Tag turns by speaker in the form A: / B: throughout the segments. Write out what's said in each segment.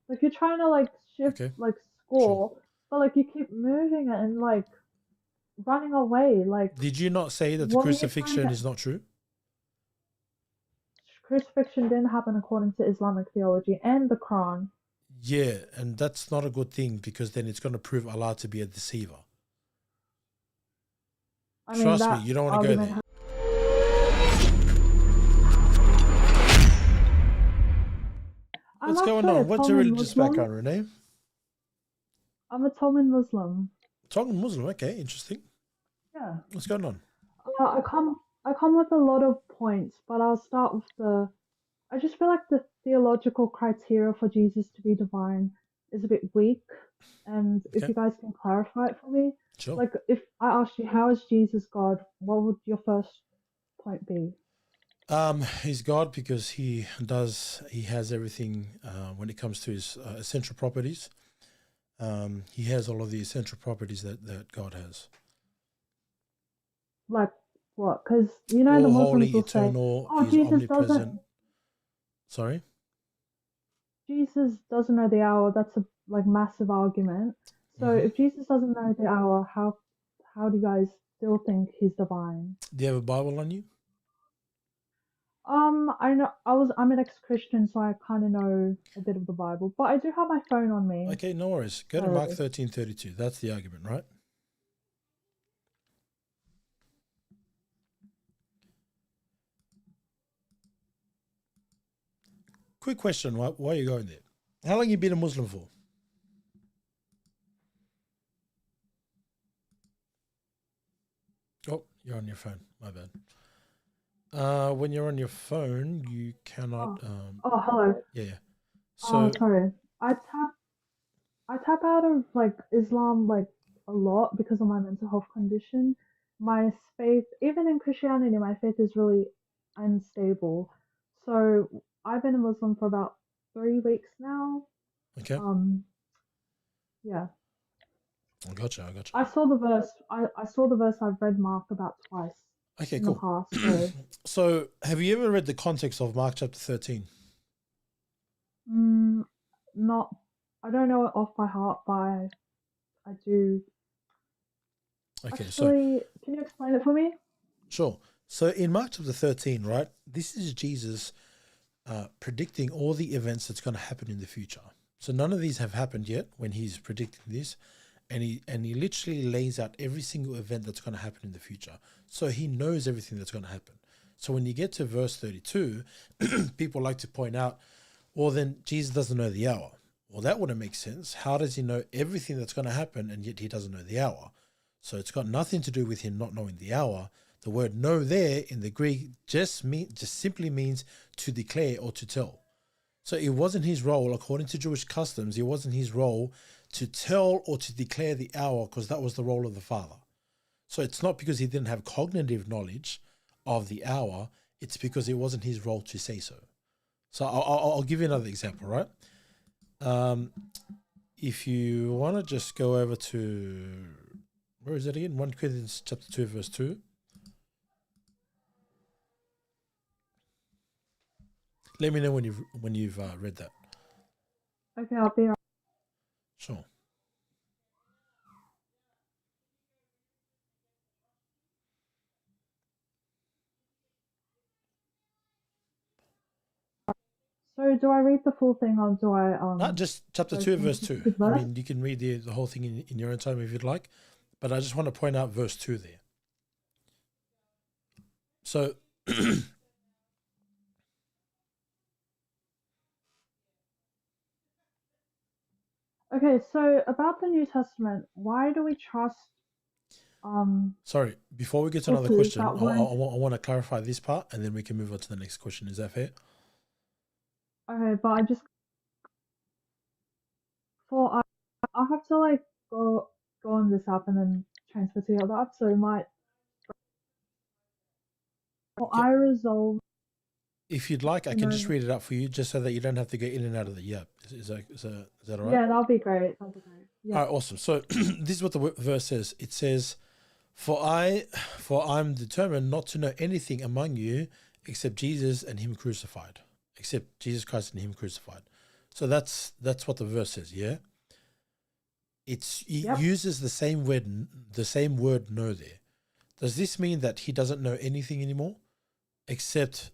A: Like you're trying to like shift
B: Okay,
A: like
B: sure.
A: score, but like you keep moving it and like running away. Like
B: Did you not say that the
A: what are you trying to
B: crucifixion
A: get?
B: is not true?
A: Crucifixion didn't happen according to Islamic theology and the Quran.
B: Yeah, and that's not a good thing because then it's going to prove Allah to be a deceiver.
A: I mean
B: Trust me,
A: that
B: you don't want to go
A: argument.
B: there.
A: I'm
B: What's going
A: actually a
B: on? What's your
A: Tongan
B: religious
A: Muslim.
B: background, Renee?
A: I'm a Tongan Muslim.
B: Tongan Muslim. Okay, interesting.
A: Yeah.
B: What's going on?
A: I come with a lot of points, but I'll start with the. I just feel like the theological criteria for Jesus to be divine is a bit weak, and if
B: Okay,
A: you guys can clarify it for me,
B: sure.
A: like if I asked you how is Jesus God, what would your first point be?
B: He's God because he has everything when it comes to his essential properties. He has all of the essential properties that God has.
A: Like what? Because you know the
B: All
A: Muslims
B: holy,
A: will say,
B: eternal,
A: "Oh,
B: he's
A: Jesus
B: omnipresent.
A: doesn't
B: Sorry?
A: Jesus doesn't know the hour." That's a like massive argument. So
B: Hmm.
A: if Jesus doesn't know the hour, how do you guys still think he's divine?
B: Do you have a Bible on you?
A: I know I'm an ex-Christian, so I kind of know a bit of the Bible, but I do have my phone on me.
B: Okay, no worries. Go to
A: So
B: Mark 13:32. That's the argument, right? Quick question. Why are you going there? How long you been a Muslim for? Oh, you're on your phone. My bad. When you're on your phone, you cannot.
A: oh hello.
B: Yeah, yeah.
A: Oh,
B: So,
A: sorry. I tap out of like Islam like a lot because of my mental health condition. My faith, even in Christianity, my faith is really unstable. So I've been a Muslim for about 3 weeks now.
B: okay.
A: Um, yeah.
B: I got you. I got you.
A: I saw the verse. I saw the verse I've read Mark about twice
B: Okay,
A: in the
B: cool.
A: past. So
B: So, have you ever read the context of Mark chapter 13?
A: mm, not. I don't know it off by heart, but I do.
B: Okay, so,
A: Actually, can you explain it for me?
B: sure. So, in Mark chapter 13, right, this is Jesus predicting all the events that's going to happen in the future. So, none of these have happened yet when he's predicting this. And he literally lays out every single event that's going to happen in the future. So, he knows everything that's going to happen. So, when you get to verse 32, people like to point out, well, then Jesus doesn't know the hour. Well, that wouldn't make sense. How does he know everything that's going to happen and yet he doesn't know the hour? So it's got nothing to do with him not knowing the hour. The word know there in the Greek just simply means to declare or to tell. So it wasn't his role, according to Jewish customs, it wasn't his role to tell or to declare the hour because that was the role of the Father. So it's not because he didn't have cognitive knowledge of the hour, it's because it wasn't his role to say so. So I'll give you another example, right? Um, if you want to just go over to, where is it again? 1 Corinthians chapter 2, verse 2. Let me know when you've read that.
A: Okay, I'll be right.
B: Sure.
A: So do I read the full thing or do I
B: Not just chapter
A: go
B: 2,
A: to a
B: verse 2.
A: specific
B: I
A: verse?
B: mean, you can read the whole thing in your own time if you'd like, but I just want to point out verse 2 there. So,
A: Okay, so about the New Testament, why do we trust
B: sorry, before we get to another
A: sources
B: question,
A: that
B: I
A: weren't
B: want to clarify this part and then we can move on to the next question. Is that fair?
A: okay, but I just thought I have to like go on this app and then transfer to the other app, so it might or
B: Yeah.
A: I resolve
B: If you'd like, I
A: to
B: can just
A: know.
B: read it up for you just so that you don't have to go in and out of the app. Is that all right?
A: Yeah, that'll be great. That'll be great.
B: All
A: Yeah.
B: right, awesome. So this is what the verse says. It says, for I'm determined not to know anything among you except Jesus and him crucified. Except Jesus Christ and him crucified. So that's what the verse says. Yeah. It
A: Yep.
B: uses the same word know there. Does this mean that he doesn't know anything anymore except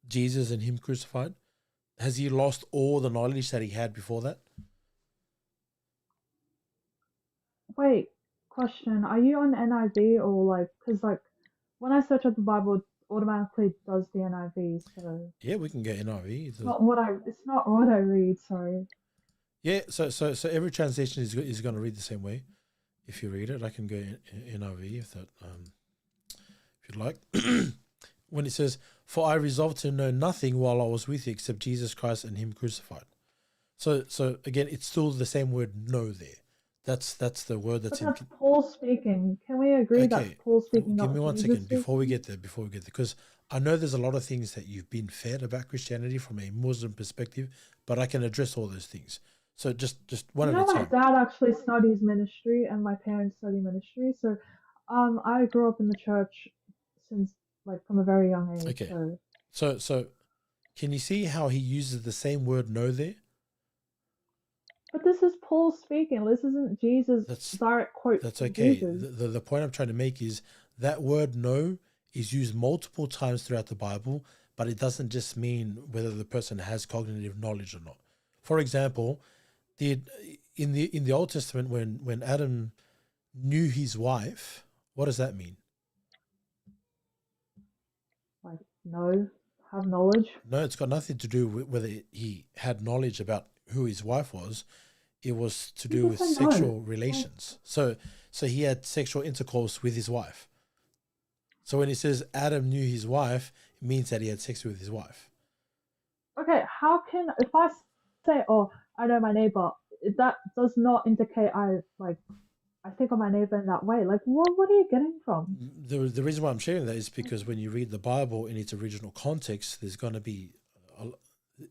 B: Jesus and him crucified? Has he lost all the knowledge that he had before that?
A: Wait, question. Are you on NIV or like, because like when I search up the Bible, it automatically does the NIV, so
B: Yeah, we can get NIV.
A: it's not what I read, sorry.
B: Yeah, so every translation is going to read the same way. If you read it, I can go in NIV if that if you'd like. When it says, "For I resolved to know nothing while I was with you except Jesus Christ and him crucified." So again, it's still the same word "know" there. That's the word that's
A: But
B: in.
A: that's Paul speaking. Can we agree that's
B: Okay,
A: Paul speaking,
B: give
A: not
B: me one
A: Jesus
B: second before we
A: speaking?
B: get there. Because I know there's a lot of things that you've been fed about Christianity from a Muslim perspective, but I can address all those things. So just one
A: You
B: at a
A: know, my
B: time.
A: dad actually studies ministry, and my parents study ministry. So, I grew up in the church since like from a very young age.
B: Okay,
A: So,
B: so can you see how he uses the same word "know" there?
A: but this is Paul speaking. This isn't Jesus'
B: That's
A: direct quote
B: That's
A: from
B: okay.
A: Jesus.
B: The point I'm trying to make is that word "know" is used multiple times throughout the Bible, but it doesn't just mean whether the person has cognitive knowledge or not. For example, did in the Old Testament when Adam knew his wife, what does that mean?
A: Like, no, have knowledge.
B: No, it's got nothing to do with whether he had knowledge about who his wife was. It was to
A: You
B: do
A: just
B: with
A: said no.
B: sexual
A: Like,
B: relations. So he had sexual intercourse with his wife. So when it says Adam knew his wife, it means that he had sex with his wife.
A: okay, how can if I say, oh, I know my neighbor, that does not indicate I think of my neighbor in that way. Like, what are you getting from?
B: The reason why I'm sharing that is because when you read the Bible in its original context, there's going to be,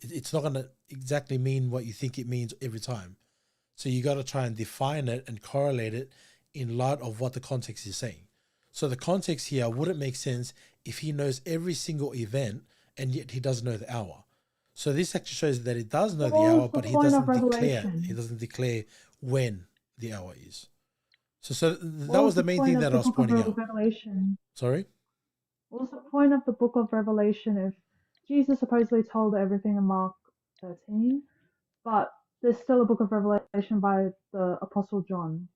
B: it's not going to exactly mean what you think it means every time. So you got to try and define it and correlate it in light of what the context is saying. So the context here wouldn't make sense if he knows every single event and yet he doesn't know the hour. So this actually shows that he does know
A: So
B: the
A: what
B: hour,
A: was the
B: but he
A: point of
B: doesn't declare. He
A: Revelation?
B: doesn't declare when the hour is. So that
A: What
B: was
A: was
B: the
A: the
B: main
A: point
B: thing
A: of
B: that I
A: the
B: was
A: book of
B: pointing out.
A: Revelation?
B: Sorry.
A: What was the point of the book of Revelation if Jesus supposedly told everything in Mark 13, but there's still a book of Revelation by the Apostle John?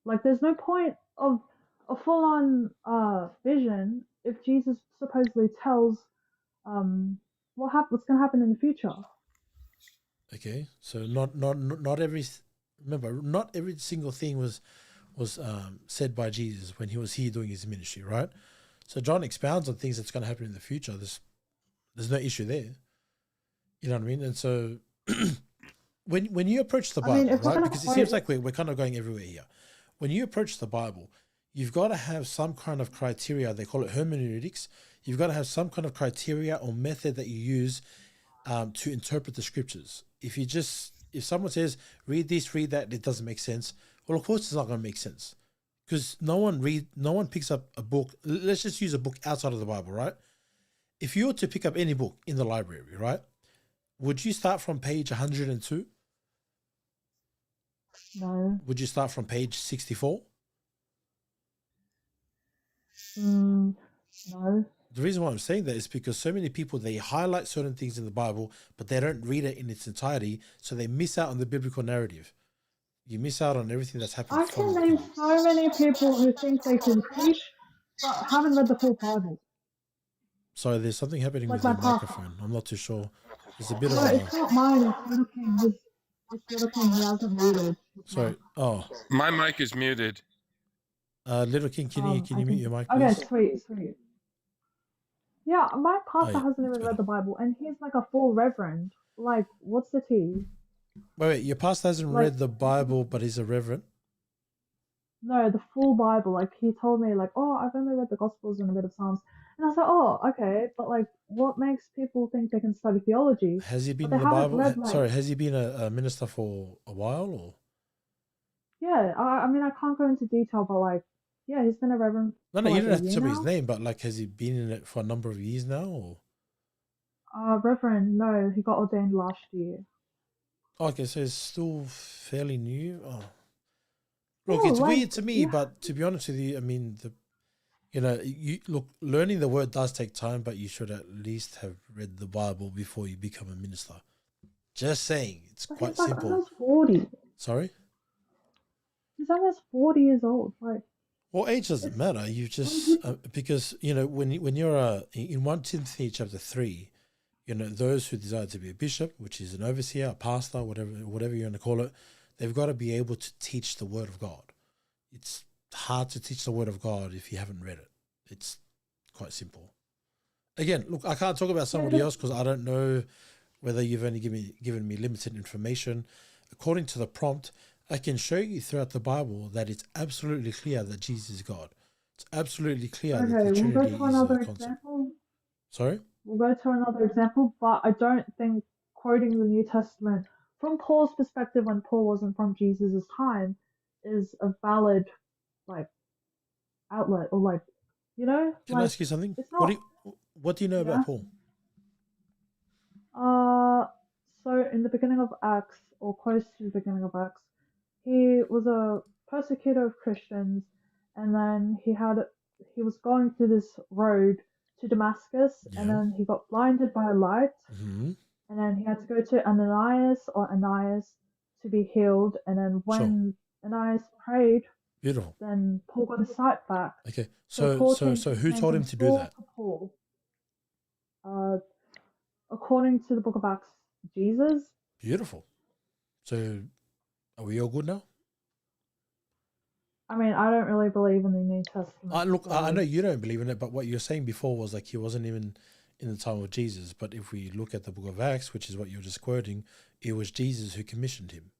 A: Like, there's no point of a full-on vision if Jesus supposedly tells what's going to happen in the future.
B: Okay. So not every, remember, not every single thing was said by Jesus when he was here doing his ministry, right? So John expounds on things that's going to happen in the future. There's no issue there. You know what I mean? And so when you approach the
A: I mean,
B: Bible,
A: if we're
B: right?
A: going to
B: Because it
A: quote,
B: seems like we're kind of going everywhere here. When you approach the Bible, you've got to have some kind of criteria. They call it hermeneutics. You've got to have some kind of criteria or method that you use to interpret the scriptures. If someone says read this, read that, it doesn't make sense. Well, of course it's not going to make sense because no one picks up a book. Let's just use a book outside of the Bible, right? If you were to pick up any book in the library, right? Would you start from page 102?
A: no,
B: Would you start from page 64?
A: no.
B: The reason why I'm saying that is because so many people, they highlight certain things in the Bible, but they don't read it in its entirety, so they miss out on the biblical narrative. You miss out on everything that's happened
A: I
B: from
A: can
B: the
A: name
B: beginning.
A: so many people who think they can preach, but haven't read the full Bible.
B: Sorry, there's something happening
A: Like
B: with
A: my
B: your
A: pastor.
B: microphone. I'm not too sure. There's a bit of
A: No,
B: a,
A: it's not mine. It's Little King. It's Little King. He hasn't muted his mic.
B: sorry. Oh,
C: My mic is muted.
B: Little King, can
A: I
B: you mute
A: can.
B: your mic,
A: Okay,
B: please?
A: sweet, sweet. Yeah, my
B: Oh,
A: pastor
B: yeah,
A: hasn't
B: it's
A: even read
B: better.
A: the Bible, and he's like a full reverend. Like, what's the tea?
B: Wait, your pastor hasn't
A: Like,
B: read the Bible, but he's a reverend.
A: no, the full Bible. Like, he told me, like, oh, I've only read the Gospels and a bit of Psalms, and I was like, oh, okay, but like, what makes people think they can study theology,
B: Has he
A: but
B: been
A: they
B: in the
A: haven't
B: Bible?
A: read like,
B: Sorry, has he been a minister for a while or?
A: yeah. I mean, I can't go into detail, but like, yeah, he's been a reverend
B: No,
A: for
B: you
A: like
B: don't
A: a
B: have to
A: year
B: tell me his
A: now.
B: name, but like, has he been in it for a number of years now or?
A: Reverend, no, he got ordained last year.
B: Okay, so it's still fairly new. Oh. Look,
A: Oh,
B: it's
A: like
B: weird to me,
A: you.
B: but to be honest with you, I mean, you look, learning the word does take time, but you should at least have read the Bible before you become a minister. Just saying, it's
A: But
B: quite
A: he's like
B: simple.
A: almost 40.
B: Sorry?
A: He's almost 40 years old. Like
B: Well, age doesn't
A: it's
B: matter. You
A: when
B: just
A: people.
B: because when you're in 1 Timothy chapter 3, those who desire to be a bishop, which is an overseer, a pastor, whatever you want to call it, they've got to be able to teach the word of God. It's hard to teach the word of God if you haven't read it. It's quite simple. Again, look, I can't talk about
A: Yeah,
B: somebody else because I don't know whether you've only given me limited information. According to the prompt, I can show you throughout the Bible that it's absolutely clear that Jesus is God. It's absolutely clear that the
A: okay, we'll go
B: Trinity
A: to
B: is a
A: another
B: concept.
A: example.
B: Sorry?
A: We'll go to another example, but I don't think quoting the New Testament from Paul's perspective when Paul wasn't from Jesus' time is a valid like outlet or like
B: Can I
A: like
B: ask you something?
A: it's not.
B: What do you know
A: Yeah.
B: about Paul?
A: Uh so in the beginning of Acts or close to the beginning of Acts, he was a persecutor of Christians, and then he was going through this road to Damascus, and
B: Yeah.
A: then he got blinded by a light,
B: Hmm.
A: and then he had to go to Ananias to be healed, and then
B: Sure.
A: when Ananias prayed,
B: Beautiful.
A: then Paul got his sight back.
B: Okay.
A: So
B: So
A: Paul
B: so
A: changed
B: so
A: his
B: who
A: name
B: told him
A: from
B: to do
A: Saul
B: that?
A: to Paul. Uh, according to the book of Acts, Jesus.
B: Beautiful. So are we all good now?
A: I mean, I don't really believe in the New Testament,
B: Look, I know
A: so
B: you don't believe in it, but what you were saying before was like he wasn't even in the time of Jesus. But if we look at the book of Acts, which is what you were just quoting, it was Jesus who commissioned him.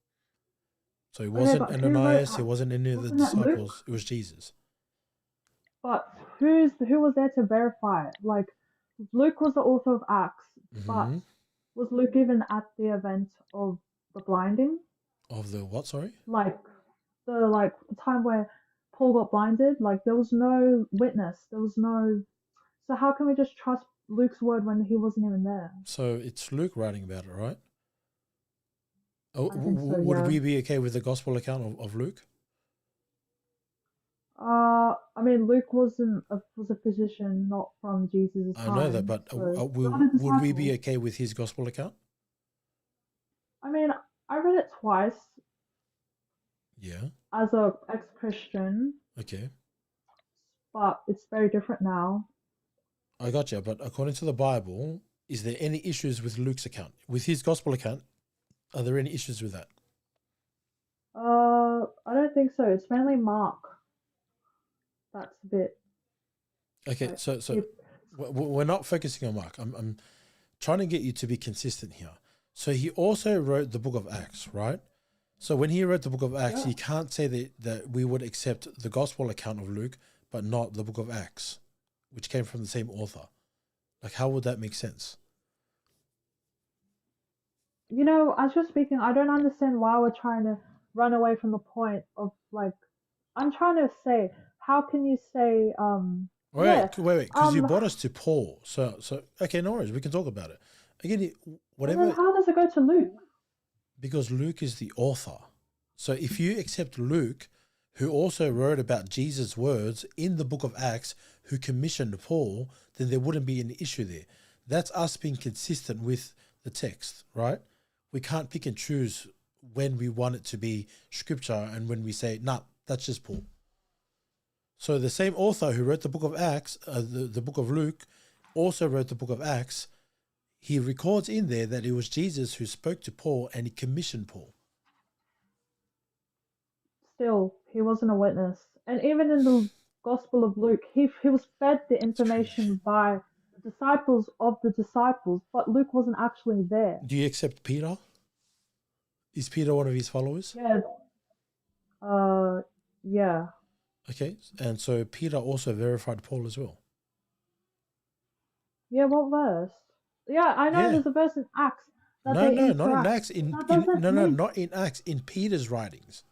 B: So it
A: okay.
B: wasn't
A: But who wrote
B: Ananias, it
A: Acts?
B: wasn't any of the
A: Wasn't it Luke?
B: disciples, it was Jesus.
A: But who was there to verify it? Like Luke was the author of Acts, but
B: Hmm.
A: was Luke even at the event of the blinding?
B: Of the what, sorry?
A: Like the time where Paul got blinded, like there was no witness. There was no. So how can we just trust Luke's word when he wasn't even there?
B: So it's Luke writing about it, right? Oh,
A: I think so,
B: would
A: yeah.
B: we be okay with the gospel account of Luke?
A: I mean, Luke was a physician, not from Jesus'
B: I know that,
A: time,
B: but
A: so not a
B: would we be
A: disciple.
B: okay with his gospel account?
A: I mean, I read it twice
B: Yeah.
A: as a ex-Christian,
B: Okay.
A: but it's very different now.
B: I got you. But according to the Bible, is there any issues with Luke's account? With his gospel account, are there any issues with that?
A: I don't think so. It's mainly Mark that's a bit
B: Okay,
A: like
B: so
A: he.
B: we're not focusing on Mark. I'm trying to get you to be consistent here. So he also wrote the book of Acts, right? So when he wrote the book of Acts,
A: Yeah.
B: you can't say that we would accept the gospel account of Luke, but not the book of Acts, which came from the same author. Like, how would that make sense?
A: As you're speaking, I don't understand why we're trying to run away from the point of like. I'm trying to say, how can you say, yeah,
B: Wait, because you
A: and
B: brought us to Paul. So okay, no worries, we can talk about it. Again,
A: then
B: whatever,
A: how does it go to Luke?
B: because Luke is the author. So if you accept Luke, who also wrote about Jesus' words in the book of Acts, who commissioned Paul, then there wouldn't be an issue there. That's us being consistent with the text, right? We can't pick and choose when we want it to be scripture and when we say, nah, that's just Paul. So the same author who wrote the book of Acts, the book of Luke, also wrote the book of Acts. He records in there that it was Jesus who spoke to Paul and he commissioned Paul.
A: Still, he wasn't a witness. And even in the Gospel of Luke, he was fed the
B: It's crazy.
A: information by the disciples of the disciples, but Luke wasn't actually there.
B: Do you accept Peter? Is Peter one of his followers?
A: Yeah, uh, yeah.
B: Okay, and so Peter also verified Paul as well.
A: Yeah, what verse? Yeah, I know
B: Yeah.
A: there's a verse in Acts that
B: No,
A: they
B: no, not in
A: interact,
B: Acts.
A: but
B: In
A: that
B: in
A: doesn't
B: no, no,
A: mean.
B: not in Acts. In Peter's writings.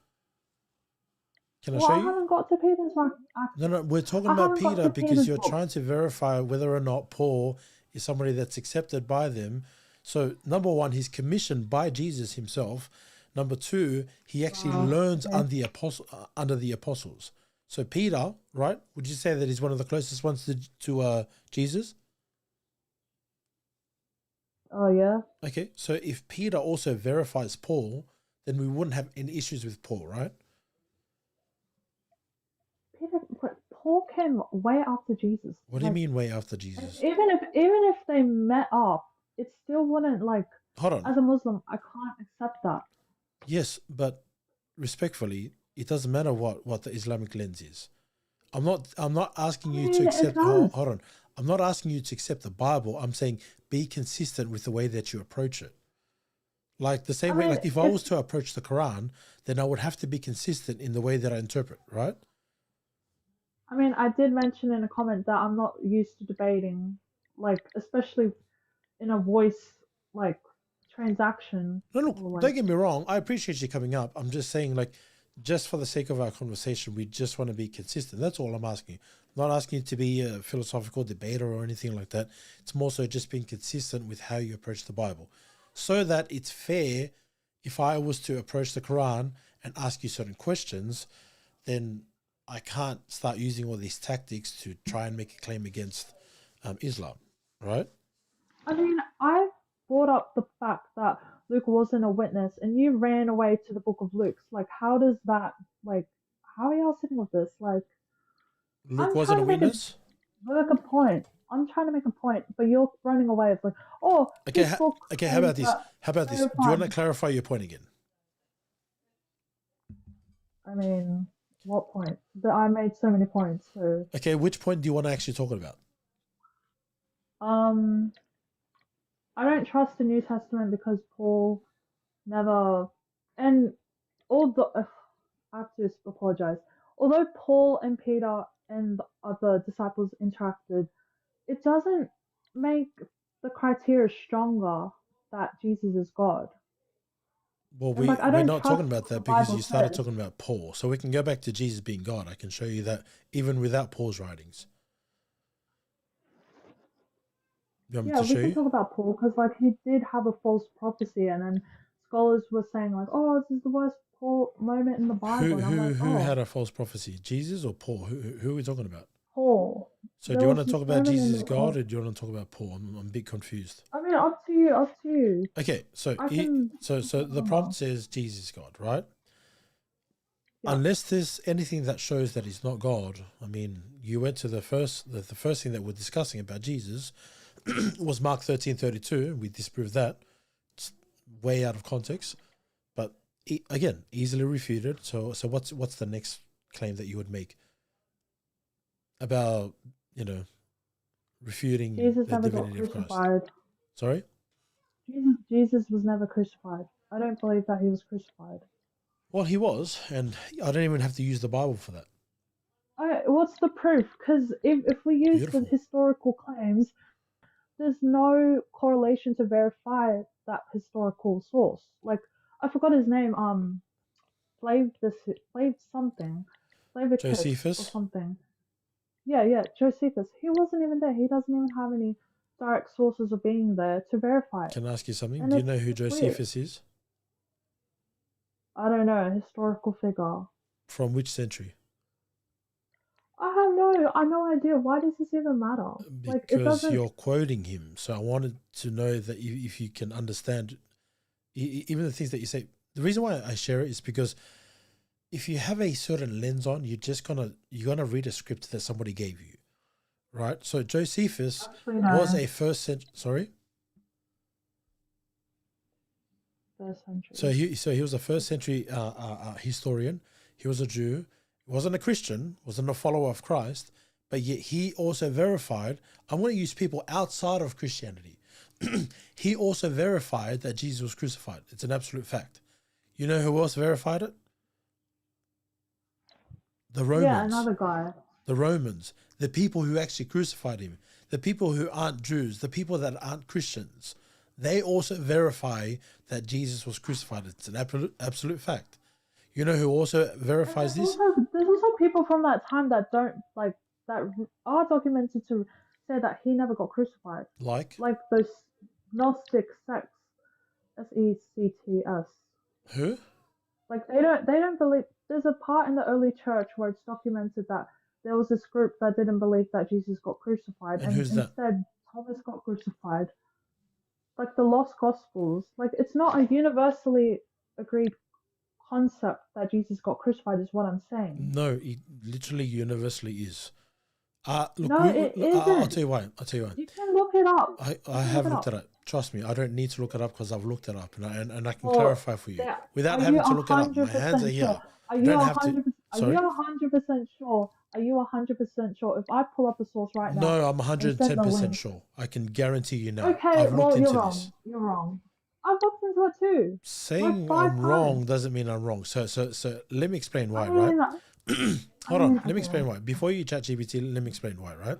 B: Can I
A: Well,
B: show
A: I
B: you?
A: haven't got to Acts.
B: No, no, we're talking
A: I
B: about
A: haven't got
B: Peter
A: to
B: because
A: Peter's
B: you're
A: book.
B: trying to verify whether or not Paul is somebody that's accepted by them. So number one, he's commissioned by Jesus himself. Number two, he actually learns
A: okay.
B: under the apostles. So Peter, right? Would you say that he's one of the closest ones to Jesus?
A: Oh yeah.
B: Okay, so if Peter also verifies Paul, then we wouldn't have any issues with Paul, right?
A: But Paul came way after Jesus.
B: What do you mean way after Jesus?
A: Even if they met up, it still wouldn't like.
B: Hold on.
A: As a Muslim, I can't accept that.
B: Yes, but respectfully, it doesn't matter what the Islamic lens is. I'm not asking you to accept. Hold on. I'm not asking you to accept the Bible. I'm saying be consistent with the way that you approach it. Like the same way, like if I was to approach the Quran, then I would have to be consistent in the way that I interpret, right?
A: I mean, I did mention in a comment that I'm not used to debating, like especially in a voice like transaction.
B: No, look,
A: Or, like,
B: don't get me wrong. I appreciate you coming up. I'm just saying, like, just for the sake of our conversation, we just want to be consistent. That's all I'm asking. I'm not asking you to be a philosophical debater or anything like that. It's more so just being consistent with how you approach the Bible, so that it's fair. If I was to approach the Quran and ask you certain questions, then I can't start using all these tactics to try and make a claim against Islam, right?
A: I mean, I brought up the fact that Luke wasn't a witness, and you ran away to the Book of Luke. Like, how does that like? How are y'all sitting with this? Like,
B: Luke
A: I'm
B: wasn't
A: trying
B: a
A: to
B: witness?
A: make a point. I'm trying to make a point, but you're running away. It's like, oh,
B: Okay,
A: this book
B: okay. How about this? How about this? Do you want to
A: verified.
B: clarify your point again?
A: I mean, what point? I made so many points. So,
B: Okay, which point do you want to actually talk about?
A: um, I don't trust the New Testament because Paul never, and all the I have to apologize. Although Paul and Peter and the other disciples interacted, it doesn't make the criteria stronger that Jesus is God.
B: Well,
A: And like, I
B: we're
A: don't
B: not
A: trust
B: talking about
A: what the
B: that because
A: Bible
B: you started
A: says.
B: talking about Paul. So we can go back to Jesus being God. I can show you that even without Paul's writings. You want me
A: Yeah,
B: to
A: we
B: show
A: can
B: you?
A: talk about Paul because like he did have a false prophecy, and then scholars were saying like, "Oh, this is the worst Paul moment in the Bible,"
B: Who
A: and I'm like,
B: who
A: "Oh,
B: had a false prophecy? Jesus or Paul? Who are we talking about?
A: Paul."
B: So do
A: There
B: you
A: was
B: want to
A: this
B: talk about
A: moment in
B: Jesus
A: the.
B: as God or do you want to talk about Paul? I'm a bit confused.
A: I mean, up to you, up to you.
B: Okay, so
A: I can
B: so the prompt
A: remember.
B: says Jesus is God, right?
A: Yeah.
B: Unless there's anything that shows that he's not God. I mean, you went to the first thing that we're discussing about Jesus was Mark 13:32. We disproved that. It's way out of context, but again, easily refuted. So what's the next claim that you would make about refuting
A: Jesus
B: the
A: never got
B: divinity of Christ?
A: crucified.
B: Sorry.
A: Jesus was never crucified. I don't believe that he was crucified.
B: Well, he was, and I don't even have to use the Bible for that.
A: What's the proof? Because if we use the
B: Beautiful.
A: historical claims, there's no correlation to verify that historical source. Like I forgot his name. Flaved something, Flavicus or
B: Josephus.
A: something. Yeah, Josephus. He wasn't even there. He doesn't even have any direct sources of being there to verify it.
B: Can I ask you something?
A: And
B: Do you know who
A: it's weird.
B: Josephus is?
A: I don't know, a historical figure.
B: From which century?
A: I have no idea. Why does this even matter? Like, it
B: Because
A: doesn't.
B: you're quoting him. So I wanted to know that if you can understand even the things that you say. The reason why I share it is because if you have a certain lens on, you're gonna read a script that somebody gave you, right? So Josephus
A: Actually,
B: was
A: no.
B: a first century. Sorry.
A: First century.
B: So he was a first century historian. He was a Jew. He wasn't a Christian. Wasn't a follower of Christ. But yet he also verified. I'm going to use people outside of Christianity. He also verified that Jesus was crucified. It's an absolute fact. You know who else verified it? The
A: Yeah,
B: Romans.
A: another guy.
B: The Romans. The people who actually crucified him. The people who aren't Jews. The people that aren't Christians. They also verify that Jesus was crucified. It's an absolute fact. You know who also
A: And
B: verifies this?
A: there's also people from that time that don't like that are documented to say that he never got crucified.
B: Like
A: Like those Gnostic sects, sects.
B: Who?
A: Like they don't believe. There's a part in the early church where it's documented that there was this group that didn't believe that Jesus got crucified,
B: And
A: and
B: who's that?
A: instead Thomas got crucified. Like the lost gospels, like it's not a universally agreed concept that Jesus got crucified, is what I'm saying.
B: No, it literally universally is. Look,
A: No, it
B: I'll
A: isn't.
B: tell you why. I'll tell you why.
A: You can look it up.
B: I
A: You can look
B: have
A: it
B: looked
A: up.
B: it up. Trust me, I don't need to look it up because I've looked it up, and I can
A: Well,
B: clarify for you
A: there,
B: without
A: are you
B: having to
A: a
B: look it up. My
A: hundred
B: hands are
A: percent
B: here.
A: sure? Are
B: I
A: you
B: don't
A: a
B: have to.
A: hundred? Are you
B: Sorry.
A: 100% sure? Are you 100% sure? If I pull up the source right now
B: No, I'm
A: and send the
B: 110%
A: link,
B: sure. I can guarantee you now.
A: okay,
B: I've looked
A: well you're
B: into this.
A: wrong. You're wrong. I've looked into it too, like
B: Saying
A: five
B: I'm wrong
A: times.
B: doesn't mean I'm wrong. So let me explain
A: I
B: why, right?
A: mean,
B: Hold on. Let me
A: okay.
B: explain why. Before you chat GPT, let me explain why, right?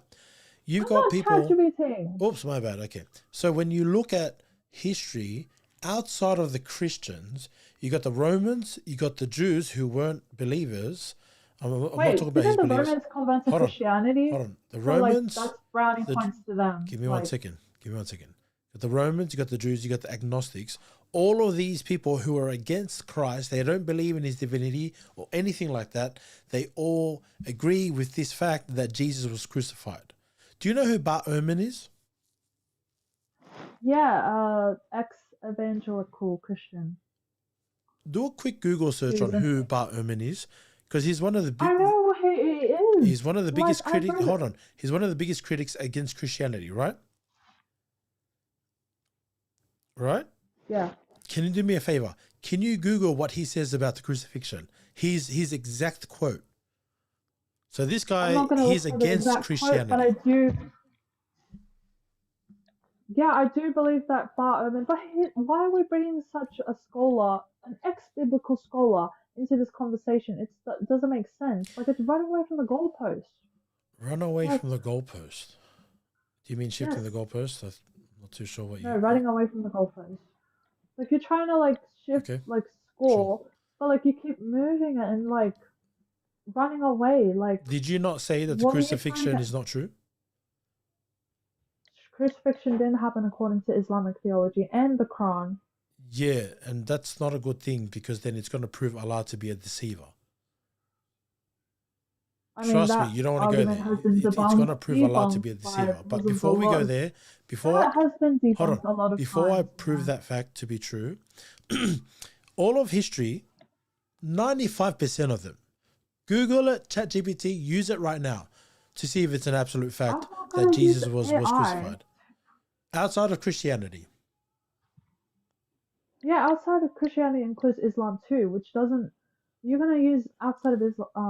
B: You've
A: I'm
B: got
A: not
B: people.
A: ChatGPT.
B: Oops, my bad. Okay. So when you look at history outside of the Christians, you got the Romans, you got the Jews who weren't believers. I'm not talking
A: Wait,
B: about his
A: didn't the
B: beliefs.
A: Romans convert to
B: Hold on.
A: Christianity?
B: Hold on. The
A: So like
B: Romans,
A: that's brownie
B: the
A: points to them.
B: give me one
A: Like,
B: second. Give me one second. You got the Romans, you got the Jews, you got the agnostics. All of these people who are against Christ, they don't believe in his divinity or anything like that. They all agree with this fact that Jesus was crucified. Do you know who Bar Ehrman is?
A: yeah, ex-evangelical Christian.
B: Do a quick Google search
A: Who's
B: on
A: in,
B: who Bar Ehrman is, because he's one of the
A: I know who he is.
B: he's one of the
A: Like
B: biggest
A: I've
B: critics.
A: read it.
B: Hold on, he's one of the biggest critics against Christianity, right? Right?
A: Yeah.
B: Can you do me a favor? Can you Google what he says about the crucifixion? His exact quote. So this
A: I'm
B: guy,
A: not gonna
B: he's
A: look for the
B: against
A: exact quote, but I
B: Christianity.
A: do. Yeah, I do believe that Bart Ehrman. But why are we bringing such a scholar, an ex-biblical scholar, into this conversation? It doesn't make sense. Like it's running away from the goalpost.
B: Run away
A: Like
B: from the goalpost. Do you mean shifting
A: yes,
B: the goalpost? I'm not too sure what
A: no,
B: you.
A: running away from the goalpost. Like you're trying to like shift,
B: Okay,
A: like
B: sure.
A: score, but like you keep moving it and like running away. Like
B: Did you not say that the
A: what are you trying to
B: crucifixion
A: get?
B: is not true?
A: Crucifixion didn't happen according to Islamic theology and the Quran.
B: Yeah, and that's not a good thing because then it's going to prove Allah to be a deceiver.
A: I mean,
B: Trust me,
A: that
B: you don't want to go
A: argument
B: there.
A: has been
B: It's going to prove Allah to be a
A: debunked by
B: deceiver. But
A: Muslims a
B: before we go
A: lot.
B: there, before
A: That has been
B: hold on,
A: debunked a lot of
B: before I
A: times.
B: prove
A: Yeah.
B: that fact to be true, all of history, 95% of them, Google it, ChatGPT, use it right now to see if it's an absolute
A: I'm
B: fact
A: not
B: that
A: gonna use
B: Jesus was
A: AI.
B: crucified. Outside of Christianity.
A: Yeah, outside of Christianity includes Islam too, which doesn't. You're gonna use outside of
B: Do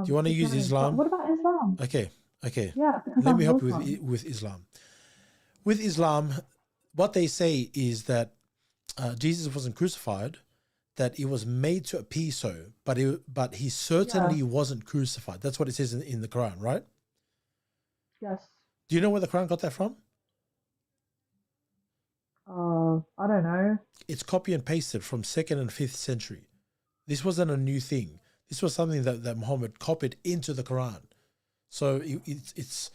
B: you want to use
A: Christianity. But
B: Islam?
A: what about Islam?
B: Okay.
A: Yeah, because
B: Let me
A: I'm
B: help you
A: Muslim.
B: with Islam. With Islam, what they say is that Jesus wasn't crucified, that it was made to appear so, but he
A: Yeah.
B: certainly wasn't crucified. That's what it says in the Quran, right?
A: Yes.
B: Do you know where the Quran got that from?
A: I don't know.
B: It's copy and pasted from 2nd and 5th century. This wasn't a new thing. This was something that Muhammad copied into the Quran. So it's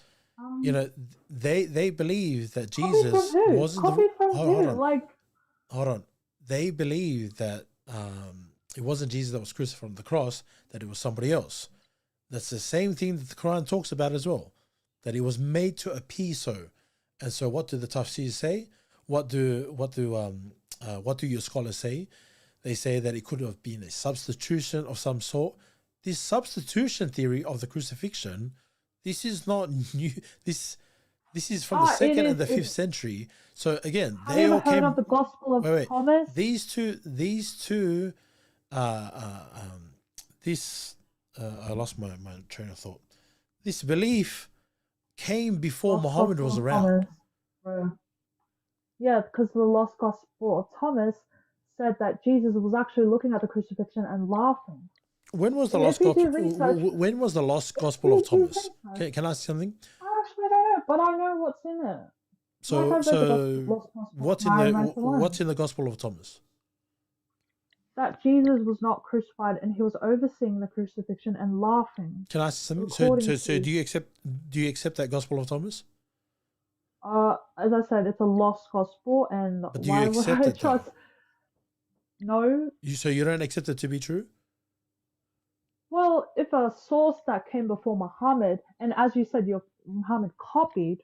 B: you
A: Um,
B: know, they believe that
A: Copy from
B: Jesus
A: who?
B: wasn't the
A: Copy from
B: hold
A: who?
B: on.
A: Like,
B: Hold on. They believe that it wasn't Jesus that was crucified on the cross, that it was somebody else. That's the same thing that the Quran talks about as well, that it was made to appear so. And so what do the tafsirs say? What do your scholars say? They say that it could have been a substitution of some sort. This substitution theory of the crucifixion, this is not new. This is from the
A: it
B: 2nd and the
A: is.
B: 5th century. So again,
A: Have
B: they
A: you ever
B: all
A: heard of
B: came.
A: the Gospel of
B: Wait.
A: Thomas?
B: These two, this I lost my train of thought. This belief came before
A: Lost
B: Muhammad
A: Gospel
B: was
A: of
B: around.
A: Thomas. Yeah, because the Lost Gospel of Thomas said that Jesus was actually looking at the crucifixion and laughing.
B: When was the
A: If
B: lost
A: you do
B: gospel?
A: research,
B: When was the lost
A: if
B: gospel
A: you
B: of
A: do
B: Thomas?
A: research,
B: Can I ask something?
A: I actually don't know, but I know what's in it. Like
B: So
A: I've read the Lost Gospel of Mary Magdalene.
B: what's in the gospel of Thomas?
A: That Jesus was not crucified and he was overseeing the crucifixion and laughing.
B: Can I ask something?
A: According
B: So
A: to
B: do you accept that gospel of Thomas?
A: As I said, it's a lost gospel, and
B: But do you
A: why would
B: accept
A: I
B: it though?
A: trust? No.
B: So you don't accept it to be true?
A: Well, if a source that came before Muhammad, and as you said, your Muhammad copied,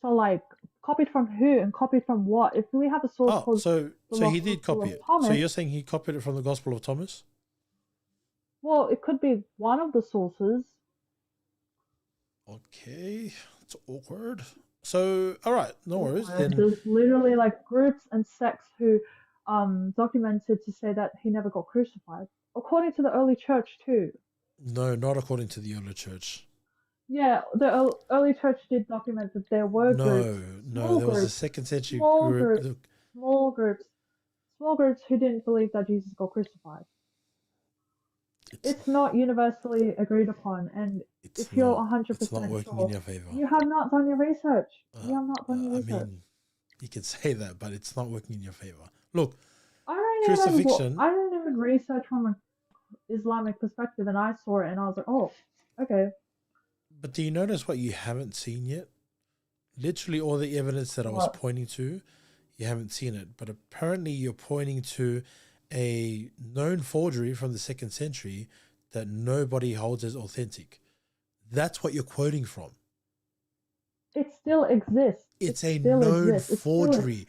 A: so like copied from who and copied from what? If we have a source
B: Oh,
A: called
B: so
A: the
B: he
A: Lost
B: did
A: Gospel
B: copy
A: of
B: it. So
A: Thomas,
B: you're saying he copied it from the Gospel of Thomas?
A: well, it could be one of the sources.
B: Okay, it's awkward. So, all right, no worries. Then
A: There's literally like groups and sects who documented to say that he never got crucified, according to the early church too.
B: no, not according to the early church.
A: Yeah, the early church did document that there were groups,
B: No,
A: small
B: there was a
A: groups,
B: second century
A: small
B: group.
A: groups,
B: Look,
A: small groups, small groups who didn't believe that Jesus got crucified.
B: it's
A: It's not universally agreed upon, and
B: it's
A: if you're
B: not
A: 100%
B: working in
A: sure,
B: your favor.
A: you have not done your research. You have not done your
B: I
A: research.
B: mean, you can say that, but it's not working in your favor. Look,
A: I don't
B: crucifixion.
A: I don't even research from an Islamic perspective, and I saw it, and I was like, oh, okay.
B: But do you notice what you haven't seen yet? Literally all the evidence that I was
A: What?
B: pointing to, you haven't seen it. But apparently you're pointing to a known forgery from the 2nd century that nobody holds as authentic. That's what you're quoting from.
A: It still exists.
B: It's
A: It
B: a
A: still
B: known
A: exists.
B: forgery.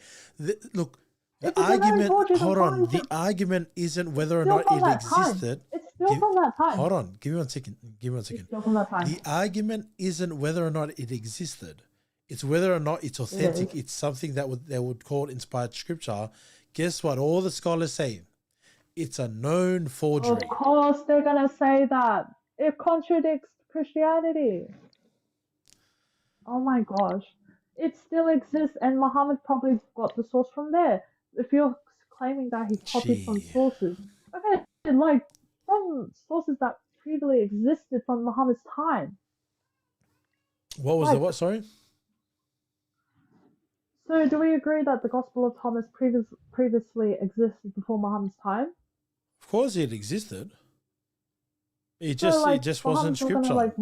B: Look,
A: If
B: the
A: it's a known
B: argument,
A: forgery, then
B: hold
A: fine.
B: on, the argument isn't whether or
A: Still
B: not
A: from
B: it
A: that time.
B: existed.
A: It's still from that time.
B: Hold on, give me 1 second. Give me 1
A: It's
B: second.
A: still from that time.
B: The argument isn't whether or not it existed. It's whether or not it's authentic.
A: is.
B: It's something that they would call inspired scripture. Guess what? All the scholars say it's a known forgery.
A: Of course, they're gonna say that. It contradicts Christianity. Oh my gosh. It still exists, and Muhammad probably got the source from there. If you're claiming that he copied from
B: Gee.
A: sources, okay, like from sources that previously existed from Muhammad's time.
B: What was
A: Like,
B: the what? Sorry?
A: so do we agree that the Gospel of Thomas previously existed before Muhammad's time?
B: Of course it existed. It
A: So
B: just
A: like
B: wasn't
A: Muhammad's not
B: scripture.
A: gonna like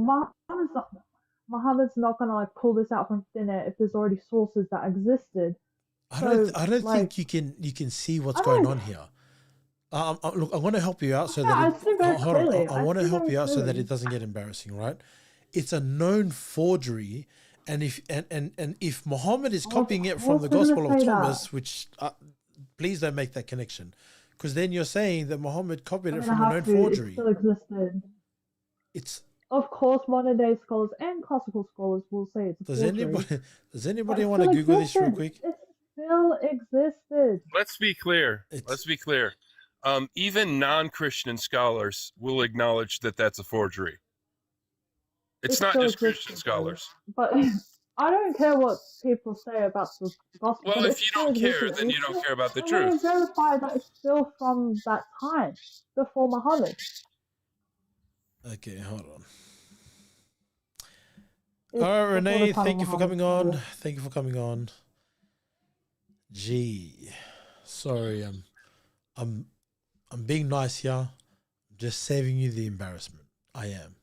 A: Muhammad's not gonna like pull this out from thin air if there's already sources that existed.
B: I don't
A: like,
B: think you can see what's going on here. Look, I want to help you out so
A: yeah,
B: that
A: I see very
B: hold on.
A: clearly.
B: I want to
A: see
B: help
A: very
B: you out so that
A: clearly.
B: it doesn't get embarrassing, right? It's a known forgery, and if Muhammad is copying it from the
A: course they're
B: Gospel
A: gonna
B: of
A: say
B: Thomas,
A: that.
B: which please don't make that connection, because then you're saying that Muhammad copied it
A: I'm
B: from
A: gonna
B: a known
A: have to. It
B: forgery.
A: still existed.
B: It's
A: Of course, modern day scholars and classical scholars will say it's a forgery.
B: Does anybody
A: But it
B: want to
A: still
B: Google this real
A: existed.
B: quick?
A: It still existed.
C: Let's be clear.
B: It's
C: Even non-Christian scholars will acknowledge that that's a forgery. It's
A: It
C: not
A: still
C: just Christian
A: existed, though.
C: scholars.
A: But I don't care what people say about the gospel.
C: Well,
A: but
C: if
A: it
C: you
A: still
C: don't care,
A: existed,
C: then
A: and
C: you
A: it's
C: don't
A: still-
C: care about the
A: I'm going to
C: truth.
A: verify that it's still from that time before Muhammad.
B: okay. Hold on.
A: It's
B: All right,
A: before the
B: Renee.
A: time
B: Thank
A: of
B: you for
A: Muhammad.
B: coming on. Thank you for coming on. Gee, sorry. I'm being nice here. I'm just saving you the embarrassment. I am.